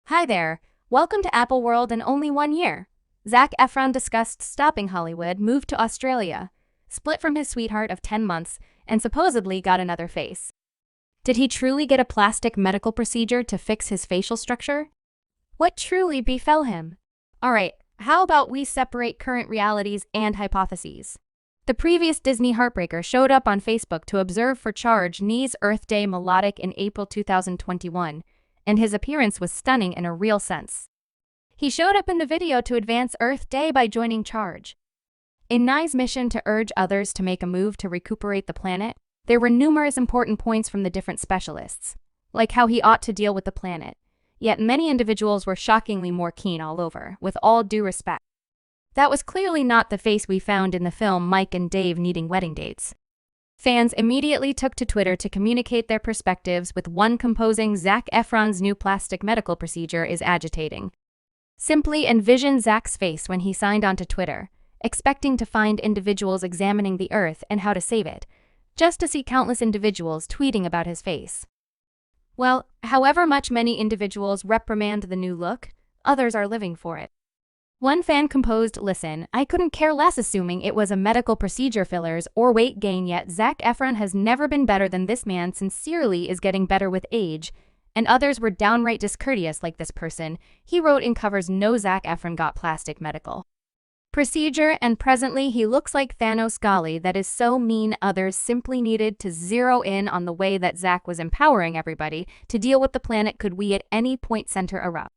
Hi there. Welcome to Apple World in only 1 year. Zac Efron discussed stopping Hollywood, moved to Australia, split from his sweetheart of 10 months, and supposedly got another face. Did he truly get a plastic medical procedure to fix his facial structure? What truly befell him? Alright, how about we separate current realities and hypotheses? The previous Disney heartbreaker showed up on Facebook to observe for Charge Knee's Earth Day melodic in April 2021. And his appearance was stunning in a real sense. He showed up in the video to advance Earth Day by joining Charge. In Nye's mission to urge others to make a move to recuperate the planet, there were numerous important points from the different specialists, like how he ought to deal with the planet. Yet many individuals were shockingly more keen all over, with all due respect. That was clearly not the face we found in the film Mike and Dave Needing Wedding Dates. Fans immediately took to Twitter to communicate their perspectives, with one composing Zac Efron's new plastic medical procedure is agitating. Simply envision Zac's face when he signed onto Twitter, expecting to find individuals examining the Earth and how to save it, just to see countless individuals tweeting about his face. Well, however much many individuals reprimand the new look, others are living for it. One fan composed, "Listen, I couldn't care less assuming it was a medical procedure, fillers, or weight gain, yet Zac Efron has never been better than this man sincerely is getting better with age." And others were downright discourteous like this person. He wrote in covers, "No, Zac Efron got plastic medical procedure, and presently he looks like Thanos golly, that is so mean." Others simply needed to zero in on the way that Zac was empowering everybody to deal with the planet could we at any point center erupt.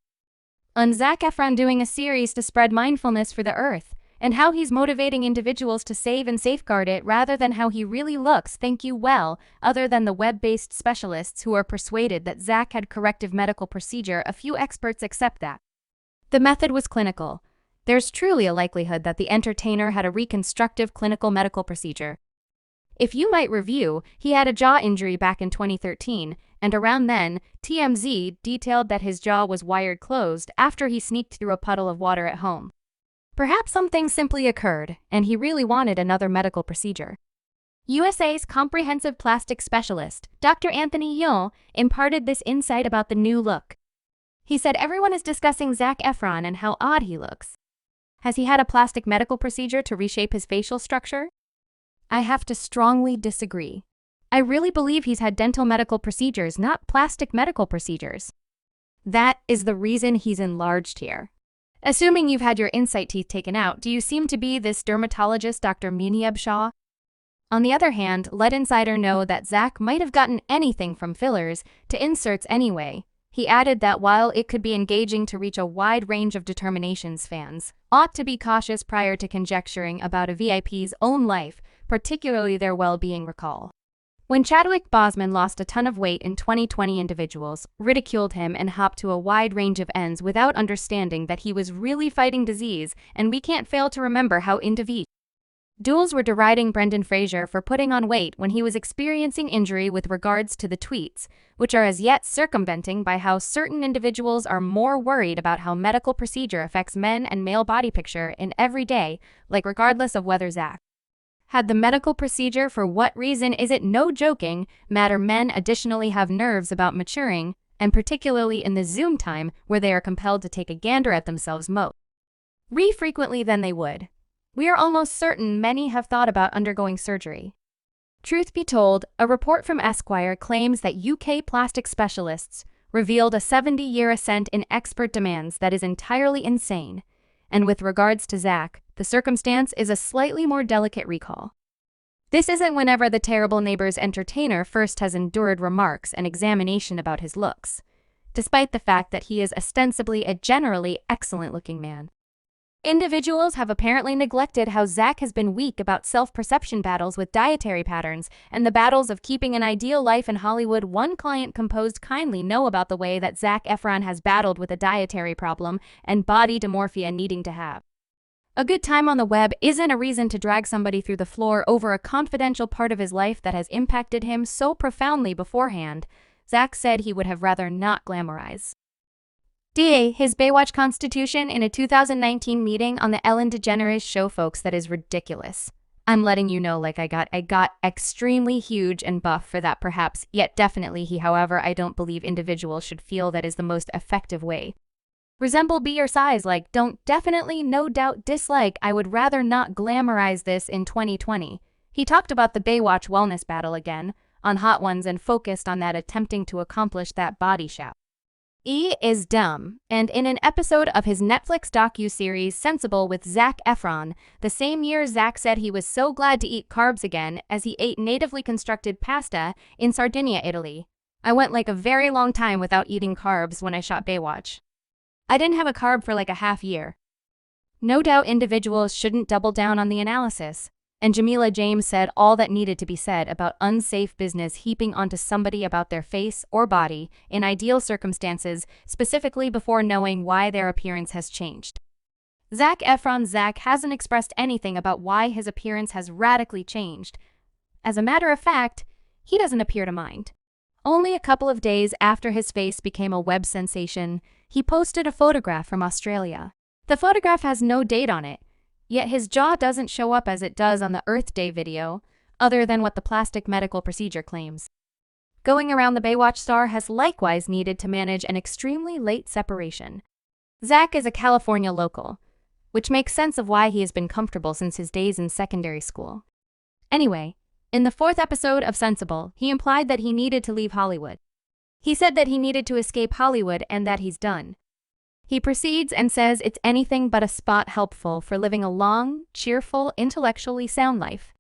On Zac Efron doing a series to spread mindfulness for the Earth, and how he's motivating individuals to save and safeguard it rather than how he really looks. Thank you. Well, other than the web-based specialists who are persuaded that Zac had corrective medical procedure, a few experts accept that the method was clinical. There's truly a likelihood that the entertainer had a reconstructive clinical medical procedure. If you might review, he had a jaw injury back in 2013, and around then, TMZ detailed that his jaw was wired closed after he sneaked through a puddle of water at home. Perhaps something simply occurred, and he really wanted another medical procedure. USA's comprehensive plastic specialist, Dr. Anthony Yeo, imparted this insight about the new look. He said everyone is discussing Zac Efron and how odd he looks. Has he had a plastic medical procedure to reshape his facial structure? I have to strongly disagree. I really believe he's had dental medical procedures, not plastic medical procedures. That is the reason he's enlarged here. Assuming you've had your insight teeth taken out, do you seem to be this dermatologist Dr. Muniab Shah? On the other hand, let Insider know that Zac might have gotten anything from fillers to inserts anyway. He added that while it could be engaging to reach a wide range of determinations, fans ought to be cautious prior to conjecturing about a VIP's own life, particularly their well-being. Recall when Chadwick Boseman lost a ton of weight in 2020, individuals ridiculed him and hopped to a wide range of ends without understanding that he was really fighting disease, and we can't fail to remember how individuals were deriding Brendan Fraser for putting on weight when he was experiencing injury with regards to the tweets, which are as yet circumventing by how certain individuals are more worried about how medical procedure affects men and male body picture in every day, like regardless of whether Zac had the medical procedure for what reason is it no joking matter. Men additionally have nerves about maturing, and particularly in the Zoom time where they are compelled to take a gander at themselves more frequently than they would. We are almost certain many have thought about undergoing surgery. Truth be told, a report from Esquire claims that UK plastic specialists revealed a 70-year ascent in expert demands that is entirely insane. And with regards to Zac, the circumstance is a slightly more delicate recall. This isn't whenever the terrible neighbor's entertainer first has endured remarks and examination about his looks, despite the fact that he is ostensibly a generally excellent-looking man. Individuals have apparently neglected how Zac has been weak about self-perception battles with dietary patterns and the battles of keeping an ideal life in Hollywood. One client composed, "Kindly know about the way that Zac Efron has battled with a dietary problem and body dysmorphia. Needing to have a good time on the web isn't a reason to drag somebody through the floor over a confidential part of his life that has impacted him so profoundly beforehand." Zac said he would have rather not glamorize his Baywatch constitution in a 2019 meeting on the Ellen DeGeneres show. Folks, that is ridiculous. I'm letting you know, like I got extremely huge and buff for that perhaps, yet definitely he, however, I don't believe individuals should feel that is the most effective way. Resemble be your size, like don't definitely no doubt dislike, I would rather not glamorize this in 2020. He talked about the Baywatch wellness battle again, on Hot Ones, and focused on that attempting to accomplish that body shape. E is dumb, and in an episode of his Netflix docu-series Sensible with Zac Efron, the same year Zac said he was so glad to eat carbs again as he ate natively constructed pasta in Sardinia, Italy. I went like a very long time without eating carbs when I shot Baywatch. I didn't have a carb for like a half year. No doubt individuals shouldn't double down on the analysis. And Jamila James said all that needed to be said about unsafe business heaping onto somebody about their face or body in ideal circumstances, specifically before knowing why their appearance has changed. Zac hasn't expressed anything about why his appearance has radically changed. As a matter of fact, he doesn't appear to mind. Only a couple of days after his face became a web sensation, he posted a photograph from Australia. The photograph has no date on it, yet his jaw doesn't show up as it does on the Earth Day video, other than what the plastic medical procedure claims. Going around, the Baywatch star has likewise needed to manage an extremely late separation. Zac is a California local, which makes sense of why he has been comfortable since his days in secondary school. Anyway, in the 4th episode of Sensible, he implied that he needed to leave Hollywood. He said that he needed to escape Hollywood and that he's done. He proceeds and says it's anything but a spot helpful for living a long, cheerful, intellectually sound life.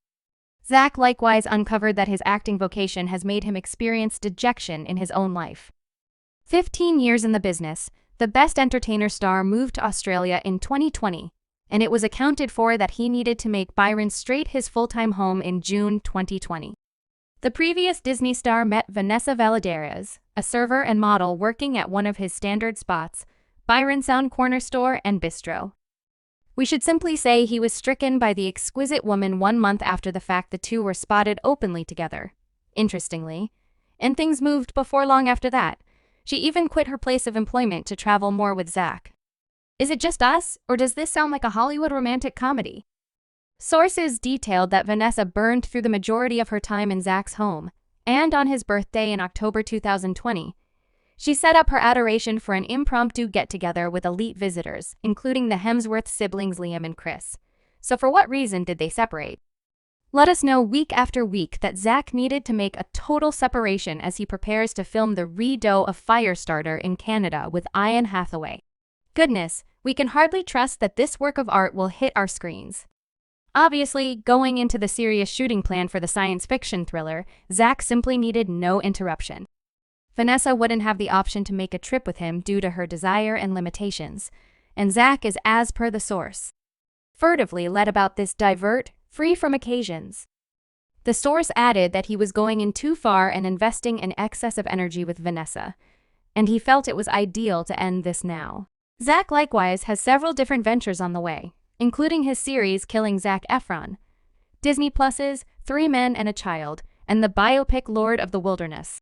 Zac likewise uncovered that his acting vocation has made him experience dejection in his own life. 15 years in the business, the Best Entertainer star moved to Australia in 2020, and it was accounted for that he needed to make Byron Strait his full-time home in June 2020. The previous Disney star met Vanessa Valadares, a server and model working at one of his standard spots, Byron Sound Corner Store and Bistro. We should simply say he was stricken by the exquisite woman 1 month after the fact the two were spotted openly together. Interestingly, and things moved before long after that. She even quit her place of employment to travel more with Zac. Is it just us, or does this sound like a Hollywood romantic comedy? Sources detailed that Vanessa burned through the majority of her time in Zac's home, and on his birthday in October 2020, she set up her adoration for an impromptu get-together with elite visitors, including the Hemsworth siblings Liam and Chris. So for what reason did they separate? Let us know week after week that Zac needed to make a total separation as he prepares to film the redo of Firestarter in Canada with Anne Hathaway. Goodness, we can hardly trust that this work of art will hit our screens. Obviously, going into the serious shooting plan for the science fiction thriller, Zac simply needed no interruption. Vanessa wouldn't have the option to make a trip with him due to her desire and limitations, and Zac is, as per the source, furtively led about this divert, free from occasions. The source added that he was going in too far and investing an excess of energy with Vanessa, and he felt it was ideal to end this now. Zac likewise has several different ventures on the way, including his series Killing Zac Efron, Disney Plus's 3 Men and a Child, and the biopic Lord of the Wilderness.